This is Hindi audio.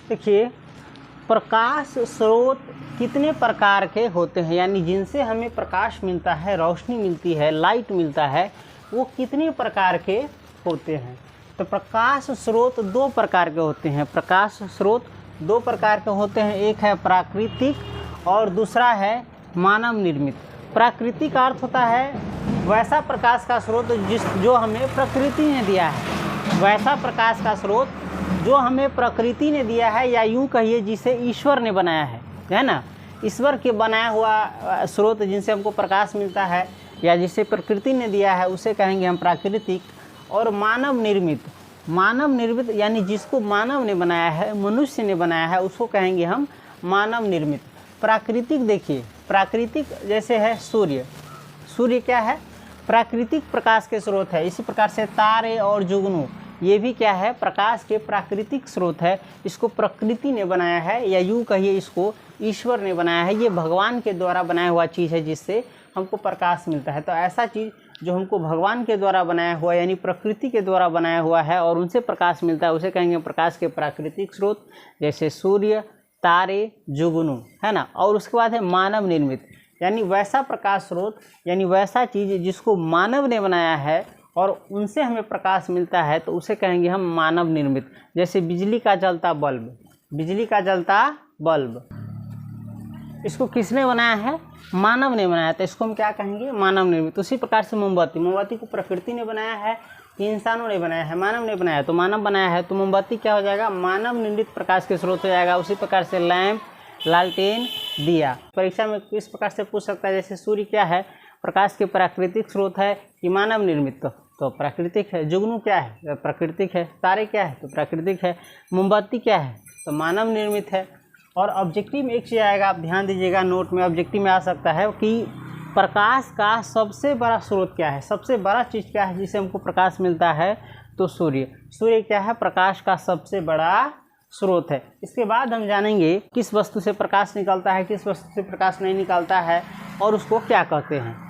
देखिए, प्रकाश स्रोत कितने प्रकार के होते हैं, यानी जिनसे हमें प्रकाश मिलता है, रोशनी मिलती है, लाइट मिलता है, वो कितने प्रकार के होते हैं। तो प्रकाश स्रोत दो प्रकार के होते हैं। प्रकाश स्रोत दो प्रकार के होते हैं, एक है प्राकृतिक और दूसरा है मानव निर्मित। प्राकृतिक का अर्थ होता है वैसा प्रकाश का स्रोत जो हमें प्रकृति ने दिया है, वैसा प्रकाश का स्रोत जो हमें प्रकृति ने दिया है, या यूँ कहिए जिसे ईश्वर ने बनाया है ना। ईश्वर के बनाया हुआ स्रोत जिनसे हमको प्रकाश मिलता है या जिसे प्रकृति ने दिया है, उसे कहेंगे हम प्राकृतिक। और मानव निर्मित, मानव निर्मित यानी जिसको मानव ने बनाया है, मनुष्य ने बनाया है, उसको कहेंगे हम मानव निर्मित। प्राकृतिक, देखिए प्राकृतिक जैसे है सूर्य। सूर्य क्या है? प्राकृतिक प्रकाश के स्रोत है। इसी प्रकार से तारे और जुगनू, ये भी क्या है? प्रकाश के प्राकृतिक स्रोत है। इसको प्रकृति ने बनाया है, या यूँ कहिए इसको ईश्वर ने बनाया है। ये भगवान के द्वारा बनाया हुआ चीज़ है जिससे हमको प्रकाश मिलता है। तो ऐसा चीज़ जो हमको भगवान के द्वारा बनाया हुआ यानी प्रकृति के द्वारा बनाया हुआ है और उनसे प्रकाश मिलता है, उसे कहेंगे प्रकाश के प्राकृतिक स्रोत, जैसे सूर्य, तारे, जुगनू, है ना। और उसके बाद है मानव निर्मित, यानी वैसा प्रकाश स्रोत यानी वैसा चीज़ जिसको मानव ने बनाया है और उनसे हमें प्रकाश मिलता है, तो उसे कहेंगे हम मानव निर्मित। जैसे बिजली का जलता बल्ब, बिजली का जलता बल्ब, इसको किसने बनाया है? मानव ने बनाया, तो इसको हम क्या कहेंगे? मानव निर्मित। उसी प्रकार से मोमबत्ती, मोमबत्ती को प्रकृति ने बनाया है कि इंसानों ने बनाया है? मानव ने बनाया, तो मानव बनाया है, तो मोमबत्ती क्या हो जाएगा? मानव निर्मित प्रकाश के स्रोत हो जाएगा। उसी प्रकार से लैंप, लालटेन, दिया। परीक्षा में किस प्रकार से पूछ सकता है, जैसे सूर्य क्या है? प्रकाश के प्राकृतिक स्रोत है कि मानव निर्मित? तो प्राकृतिक है। जुगनू क्या है? प्राकृतिक है। तारे क्या है? तो प्राकृतिक है। मोमबत्ती क्या है? तो मानव निर्मित है। और ऑब्जेक्टिव में एक चीज़ आएगा, आप ध्यान दीजिएगा, नोट में ऑब्जेक्टिव में आ सकता है कि प्रकाश का सबसे बड़ा स्रोत क्या है, सबसे बड़ा चीज़ क्या है जिससे हमको प्रकाश मिलता है? तो सूर्य। सूर्य क्या है? प्रकाश का सबसे बड़ा स्रोत है। इसके बाद हम जानेंगे किस वस्तु से प्रकाश निकलता है, किस वस्तु से प्रकाश नहीं निकलता है और उसको क्या कहते हैं।